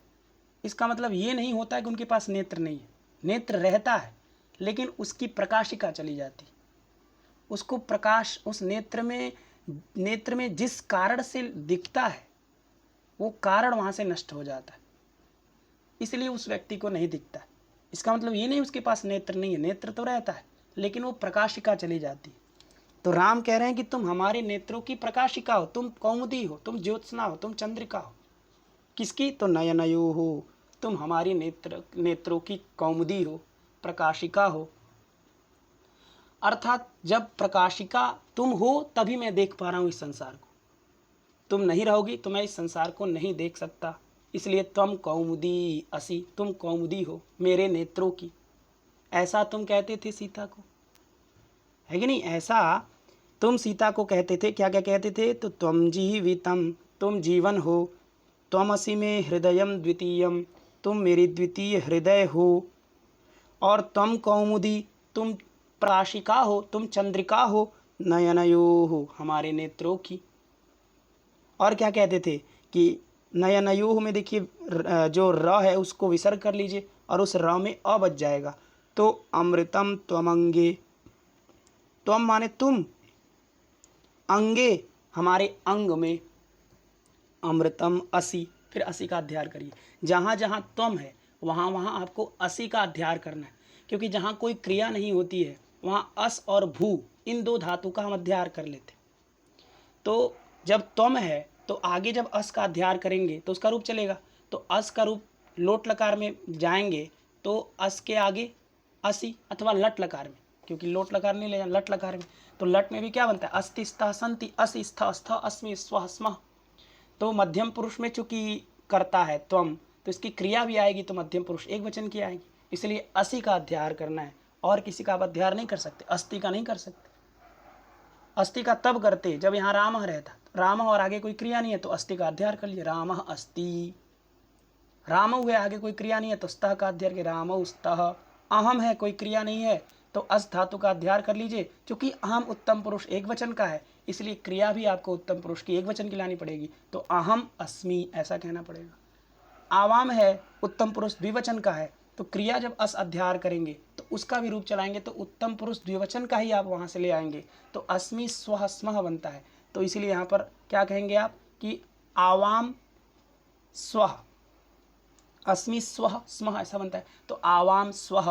इसका मतलब ये नहीं होता है कि उनके पास नेत्र नहीं है। नेत्र रहता है, लेकिन उसकी प्रकाशिका चली जाती। उसको प्रकाश उस नेत्र में जिस कारण से दिखता है वो कारण वहाँ से नष्ट हो जाता है, इसलिए उस व्यक्ति को नहीं दिखता है। इसका मतलब ये नहीं उसके पास नेत्र नहीं है, नेत्र तो रहता है लेकिन वो प्रकाशिका चली जाती है। तो राम कह रहे हैं कि तुम हमारे नेत्रों की प्रकाशिका हो, तुम कौमुदी हो, तुम ज्योत्सना हो, तुम चंद्रिका हो। किसकी? तो नयनयो हो, तुम हमारी नेत्रों की कौमुदी हो, प्रकाशिका हो। अर्थात जब प्रकाशिका तुम हो तभी मैं देख पा रहा हूँ इस संसार को, तुम नहीं रहोगी तो मैं इस संसार को नहीं देख सकता, इसलिए तुम कौमुदी असी, तुम कौमुदी हो मेरे नेत्रों की। ऐसा तुम कहते थे सीता को, है कि नहीं? ऐसा तुम सीता को कहते थे। क्या क्या कहते थे? तो त्वं जीवितम, तुम जीवन हो, त्वमसि में हृदयम द्वितीयम, तुम मेरी द्वितीय हृदय हो, और त्वं कौमुदी, तुम प्रकाशिका हो, तुम चंद्रिका हो, नयनयो हो, हमारे नेत्रों की। और क्या कहते थे कि नयनयो में देखिए जो र है उसको विसर्ग कर लीजिए और उस र में अ बच जाएगा, तो अमृतम त्वमंगे, त्वम माने तुम, अंगे हमारे अंग में, अमृतम असी, फिर असी का अध्याय करिए। जहाँ जहाँ त्वम है वहाँ वहाँ आपको असी का अध्याय करना है, क्योंकि जहाँ कोई क्रिया नहीं होती है वहाँ अस और भू इन दो धातु का हम अध्याय कर लेते। तो जब त्वम है तो आगे जब अस का अध्याय करेंगे तो उसका रूप चलेगा, तो अस का रूप लोट लकार में जाएंगे तो अस के आगे असी, अथवा लट लकार में, क्योंकि लोट लकार नहीं ले लट लकार में, तो लट में भी क्या बनता है? अस्ति स्तः सन्ति, असि स्थ स्थ अस्मि स्वः स्मः। तो मध्यम पुरुष में चूंकि करता है त्वम, तो इसकी क्रिया भी आएगी तो मध्यम पुरुष एक वचन की आएगी, इसलिए असी का अध्याय करना है। और किसी का आप अध्याय नहीं कर सकते, अस्ति का नहीं कर सकते। अस्ति का तब करते जब यहाँ राम रहता, राम और आगे कोई क्रिया नहीं है तो अस्ति का अध्याय कर लिए, राम अस्ति। राम हुए आगे कोई क्रिया नहीं है तो स्तः का अध्याय के राम स्तः। अहम है कोई क्रिया नहीं है तो अस धातु का अध्याय कर लीजिए। क्योंकि अहम उत्तम पुरुष एक वचन का है इसलिए क्रिया भी आपको उत्तम पुरुष की एक वचन की लानी पड़ेगी, तो अहम अस्मि ऐसा कहना पड़ेगा। आवाम है उत्तम पुरुष द्विवचन का है, तो क्रिया जब अस अध्याय करेंगे तो उसका भी रूप चलाएंगे तो उत्तम पुरुष द्विवचन का ही आप वहाँ से ले आएंगे, तो अस्मि स्वः स्मः बनता है। तो इसीलिए यहाँ पर क्या कहेंगे आप कि आवाम स्वः, अस्मि स्वः स्मः ऐसा बनता है, तो आवाम स्वः,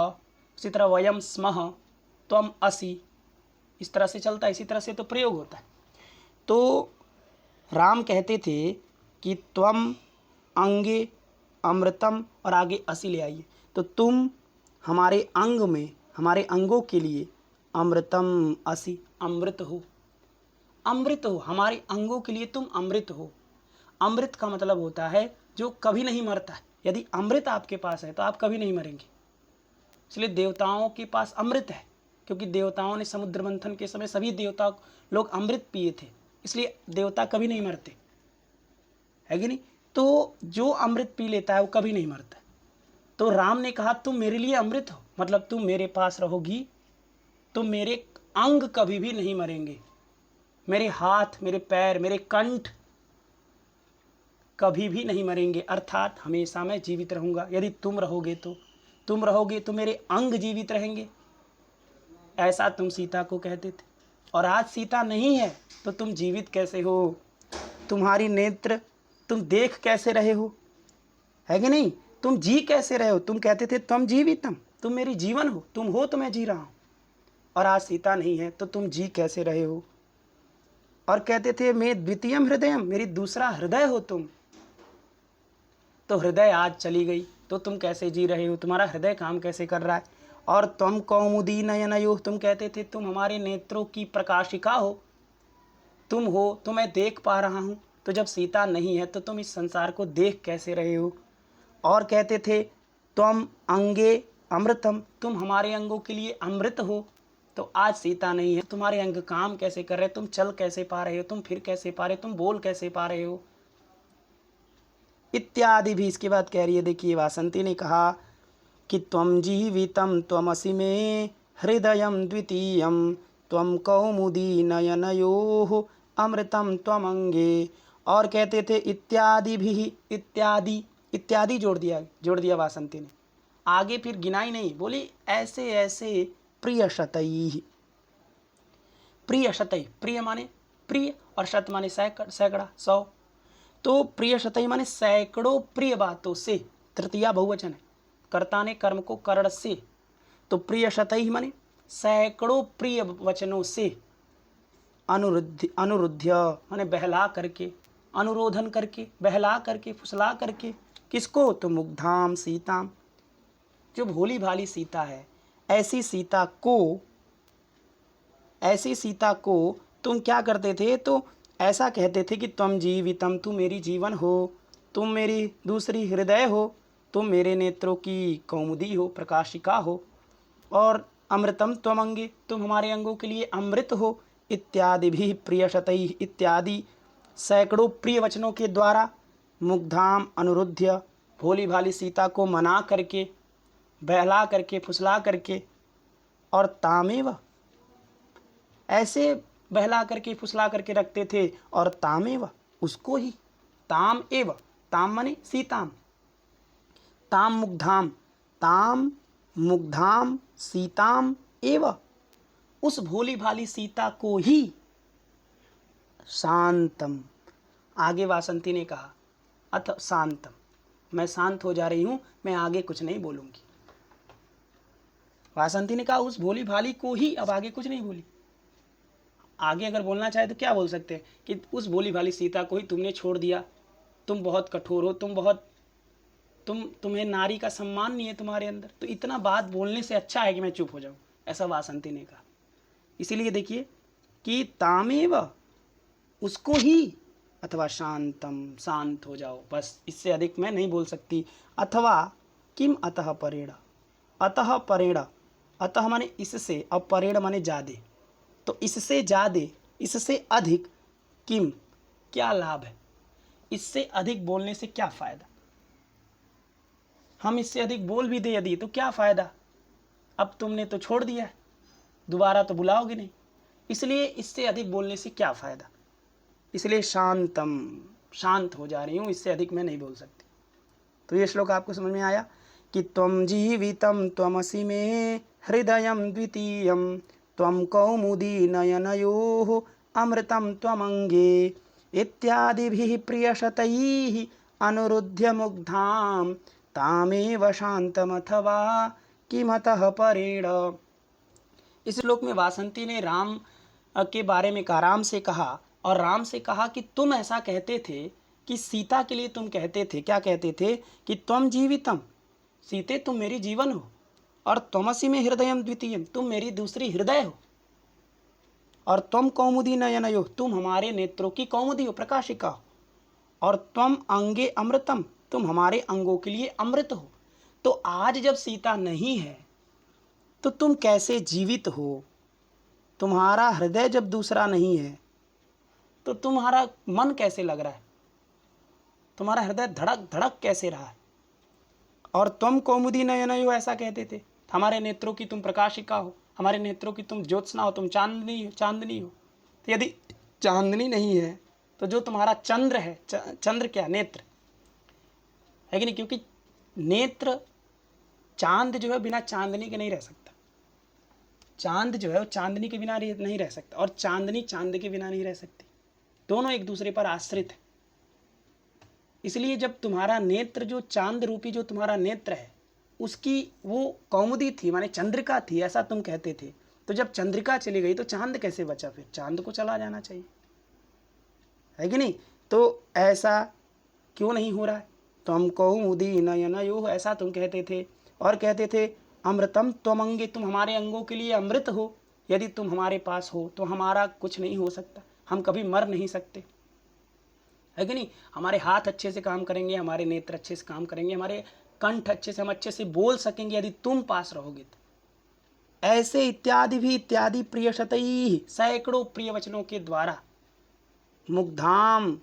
उसी तरह वयम स्मः, त्वम असि, इस तरह से चलता है, इसी तरह से तो प्रयोग होता है। तो राम कहते थे कि त्वम अंगे अमृतम, और आगे असि ले आइए, तो तुम हमारे अंग में, हमारे अंगों के लिए अमृतम असि, अमृत हो, अमृत हो, हमारे अंगों के लिए तुम अमृत हो। अमृत का मतलब होता है जो कभी नहीं मरता है। यदि अमृत आपके पास है तो आप कभी नहीं मरेंगे। इसलिए देवताओं के पास अमृत है, क्योंकि देवताओं ने समुद्र मंथन के समय सभी देवता लोग अमृत पिए थे, इसलिए देवता कभी नहीं मरते, है कि नहीं? तो जो अमृत पी लेता है वो कभी नहीं मरता। तो राम ने कहा तुम मेरे लिए अमृत हो, मतलब तुम मेरे पास रहोगी तो मेरे अंग कभी भी नहीं मरेंगे, मेरे हाथ, मेरे पैर, मेरे कंठ कभी भी नहीं मरेंगे, अर्थात हमेशा मैं जीवित रहूँगा। यदि तुम रहोगे तो मेरे अंग जीवित रहेंगे। ऐसा तुम सीता को कहते थे, और आज सीता नहीं है तो तुम जीवित कैसे हो? तुम्हारी नेत्र तुम देख कैसे रहे हो, है कि नहीं? तुम जी कैसे रहे हो? तुम कहते थे तुम जीवितम, तुम मेरी जीवन हो, तुम हो तो मैं जी रहा हूँ, और आज सीता नहीं है तो तुम जी कैसे रहे हो? और कहते थे मैं द्वितीयम हृदयम, मेरी दूसरा हृदय हो तुम, तो हृदय आज चली गई तो तुम कैसे जी रहे हो? तुम्हारा हृदय काम कैसे कर रहा है? और तुम कौमुदी नयनयो, तुम कहते थे तुम हमारे नेत्रों की प्रकाशिका हो, तुम हो तो मैं देख पा रहा हूँ, तो जब सीता नहीं है तो तुम इस संसार को देख कैसे रहे हो? और कहते थे तुम अंगे अमृतम, तुम हमारे अंगों के लिए अमृत हो, तो आज सीता नहीं है, तुम्हारे अंग काम कैसे कर रहे? तुम चल कैसे पा रहे हो? तुम फिर कैसे पा रहे हो? तुम बोल कैसे पा रहे हो? इत्यादि भी इसके बाद कह रही है। देखिए वासंती ने कहा कि त्वं जीवितं त्वमसि मे हृदयं द्वितीयं, त्वं कौमुदी नयनयोः अमृतं त्वमंगे। और कहते थे इत्यादि भी, इत्यादि इत्यादि जोड़ दिया वासंती ने, आगे फिर गिनाई नहीं, बोली ऐसे ऐसे प्रिय शतैः, प्रिय शतई, प्रिय माने प्रिय और शत माने सैकड़ा 100, तो प्रिय शतई माने सैकड़ों प्रिय बातों से, तृतीया बहुवचन है, कर्ता ने कर्म को करण से, तो प्रिय शतई माने सैकड़ों प्रिय वचनों से, अनुरुद्ध्य माने बहला करके, अनुरोधन करके, बहला करके, फुसला करके, किसको? तो मुग्धाम सीताम, जो भोली भाली सीता है, ऐसी सीता को तुम क्या करते थे? तो ऐसा कहते थे कि तुम जीवितम, तुम मेरी जीवन हो, तुम मेरी दूसरी हृदय हो, तुम मेरे नेत्रों की कौमुदी हो, प्रकाशिका हो, और अमृतम त्वम अंगे, तुम हमारे अंगों के लिए अमृत हो, इत्यादि भी प्रियशतैः, इत्यादि सैकड़ों प्रिय वचनों के द्वारा, मुग्धाम अनुरुद्ध्य, भोली भाली सीता को मना करके, बहला करके, फुसला करके, और तामेव, ऐसे बहला करके फुसला करके रखते थे, और तामेव, उसको ही, ताम एव, ताम माने सीताम, ताम मुग्धाम सीताम एव, उस भोली भाली सीता को ही, शांतम, आगे वासंती ने कहा, अथ शांतम, मैं शांत हो जा रही हूं, मैं आगे कुछ नहीं बोलूंगी। वासंती ने कहा उस भोली भाली को ही, अब आगे कुछ नहीं बोली। आगे अगर बोलना चाहे तो क्या बोल सकते हैं कि उस भोली भाली सीता को ही तुमने छोड़ दिया, तुम बहुत कठोर हो, तुम्हें नारी का सम्मान नहीं है तुम्हारे अंदर, तो इतना बात बोलने से अच्छा है कि मैं चुप हो जाऊं, ऐसा वासंती ने कहा। इसीलिए देखिए कि तामेव, उसको ही, अथवा शांतम, शांत हो जाओ, बस इससे अधिक मैं नहीं बोल सकती। अथवा किम अतः परेण, अतः परेण, अतः माने इससे, और परेण माने जादे, तो इससे जादे, इससे अधिक, किम, क्या लाभ है, इससे अधिक बोलने से क्या फायदा, हम इससे अधिक बोल भी दे यदि तो क्या फायदा, अब तुमने तो छोड़ दिया है, दोबारा तो बुलाओगे नहीं, इसलिए इससे अधिक बोलने से क्या फायदा, इसलिए शांतम, शांत हो जा रही हूँ, इससे अधिक मैं नहीं बोल सकती। तो ये श्लोक आपको समझ में आया कि त्वं जीवितं त्वमसि मे हृदयं द्वितीयं, त्वं कौमुदी नयनयोः अमृतं त्वमंगे, इत्यादिभिः प्रियशतैः अनुरुध्य मुग्धां, तामेव शांतमथवा किमतः परेण। इस श्लोक में वासंती ने राम के बारे में कहा, राम से कहा, और राम से कहा कि तुम ऐसा कहते थे कि सीता के लिए तुम कहते थे, क्या कहते थे कि त्वं जीवितम, सीते तुम मेरी जीवन हो, और त्वमसि में हृदयम द्वितीयम, तुम मेरी दूसरी हृदय हो, और त्वं कौमुदी नयनयो, तुम हमारे नेत्रों की कौमुदी हो, प्रकाशिका हो, और त्वं अंगे अमृतम, तुम हमारे अंगों के लिए अमृत हो। तो आज जब सीता नहीं है तो तुम कैसे जीवित हो, तुम्हारा हृदय जब दूसरा नहीं है तो तुम्हारा मन कैसे लग रहा है, तुम्हारा हृदय धड़क धड़क कैसे रहा है। और तुम कौमुदी नयनयो, ऐसा कहते थे, हमारे नेत्रों की तुम प्रकाशिका हो, हमारे नेत्रों की तुम ज्योत्सना हो, तुम चांदनी हो। तो यदि चांदनी नहीं है तो जो तुम्हारा चंद्र है, चंद्र क्या, नेत्र है कि नहीं, क्योंकि नेत्र, चांद जो है बिना चांदनी के नहीं रह सकता, चांद जो है वो चांदनी के बिना नहीं रह सकता, और चांदनी चांद के बिना नहीं रह सकती, दोनों एक दूसरे पर आश्रित है। इसलिए जब तुम्हारा नेत्र, जो चांद रूपी जो तुम्हारा नेत्र है, उसकी वो कौमुदी थी, माने चंद्रिका थी, ऐसा तुम कहते थे, तो जब चंद्रिका चली गई तो चांद कैसे बचा, फिर चांद को चला जाना चाहिए, है कि नहीं। तो ऐसा क्यों नहीं हो रहा है, तो हम कौमुदी नयनयो, ऐसा तुम कहते थे, और कहते थे अमृतम त्वमंगे, तुम हमारे अंगों के लिए अमृत हो, यदि तुम हमारे पास हो तो हमारा कुछ नहीं हो सकता, हम कभी मर नहीं सकते, है कि नहीं। हमारे हाथ अच्छे से काम करेंगे, हमारे नेत्र अच्छे से काम करेंगे, हमारे कंठ अच्छे से, हम अच्छे से बोल सकेंगे यदि तुम पास रहोगे तो। ऐसे इत्यादि भी, इत्यादि प्रियशतैः, सैकड़ों प्रिय वचनों के द्वारा, मुग्धाम,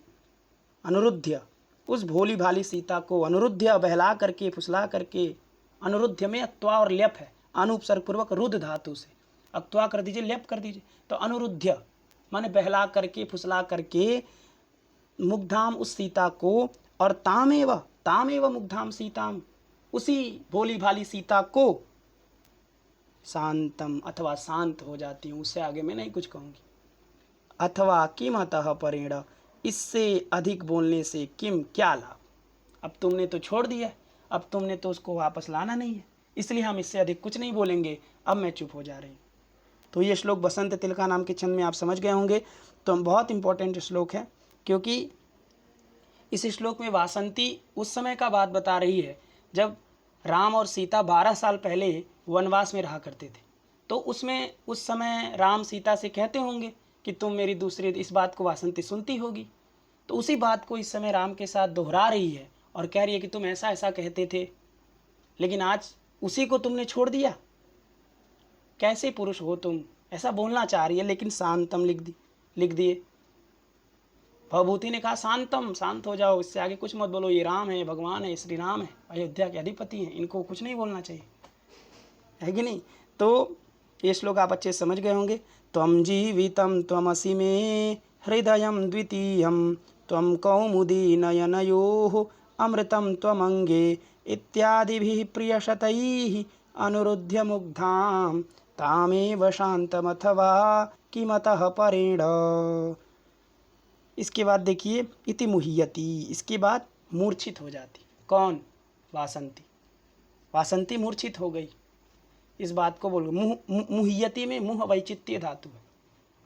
अनुरुध्य, उस भोली भाली सीता को, अनुरुध्य, बहला करके, फुसला करके, अनुरुध्य में अत्वा और ल्यप है, अनुपसर्ग पूर्वक रुद्ध धातु से, अत्वा कर दीजिए, ल्यप कर दीजिए, तो अनुरुध्य माने बहला करके, फुसला करके, मुग्धाम, उस सीता को, और तामेव, तामेव मुग्धाम सीताम, उसी भोली भाली सीता को, शांतम, अथवा शांत हो जाती हूँ, उससे आगे मैं नहीं कुछ कहूँगी। अथवा किमतः परेण, इससे अधिक बोलने से किम क्या लाभ। अब तुमने तो छोड़ दिया, अब तुमने तो उसको वापस लाना नहीं है, इसलिए हम इससे अधिक कुछ नहीं बोलेंगे, अब मैं चुप हो जा रही हूँ। तो ये श्लोक बसंत तिलका नाम के छंद में आप समझ गए होंगे। तो बहुत इंपॉर्टेंट श्लोक है, क्योंकि इस श्लोक में वासंती उस समय का बात बता रही है जब राम और सीता 12 साल पहले वनवास में रहा करते थे। तो उसमें उस समय राम सीता से कहते होंगे कि तुम मेरी दूसरी, इस बात को वासंती सुनती होगी। तो उसी बात को इस समय राम के साथ दोहरा रही है और कह रही है कि तुम ऐसा ऐसा कहते थे, लेकिन आज उसी को तुमने छोड़ दिया, कैसे पुरुष हो तुम, ऐसा बोलना चाह रही है, लेकिन शांतम लिख दिए। भवभूति ने कहा शांतम, शांत हो जाओ, इससे आगे कुछ मत बोलो, ये राम है, भगवान है, श्री राम है, अयोध्या के अधिपति हैं, इनको कुछ नहीं बोलना चाहिए, है कि नहीं। तो ये श्लोक आप अच्छे समझ गए होंगे। त्वं जीवितं त्वमसि मे हृदयं द्वितीयं, त्वं कौमुदी नयनयोः अमृतं त्वमंगे, इत्यादिभिः प्रियशतैः अनुरुध्य मुग्धां, तामेव शान्तमथवा किमतः परेण। इसके बाद देखिए इति मुह्यति, इसके बाद मूर्छित हो जाती। कौन? वासंती। वासंती मूर्छित हो गई, इस बात को बोल। मुह्यति में मुह वैचित्य धातु है।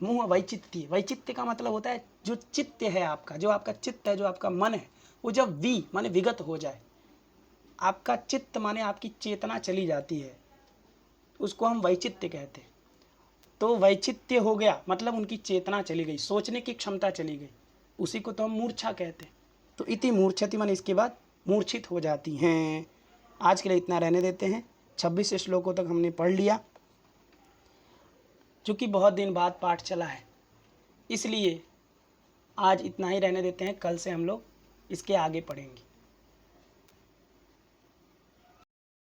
मुह वैचित्य, वैचित्य का मतलब होता है जो चित्त है आपका, जो आपका चित्त है, जो आपका मन है, वो जब माने विगत हो जाए, आपका चित्त माने आपकी चेतना चली जाती है, उसको हम वैचित्य कहते हैं। तो वैचित्य हो गया मतलब उनकी चेतना चली गई, सोचने की क्षमता चली गई, उसी को तो हम मूर्छा कहते हैं। तो इति मूर्छति माने इसके बाद मूर्छित हो जाती हैं। आज के लिए इतना रहने देते हैं। 26 श्लोकों तक हमने पढ़ लिया। चूँकि बहुत दिन बाद पाठ चला है, इसलिए आज इतना ही रहने देते हैं। कल से हम लोग इसके आगे पढ़ेंगे।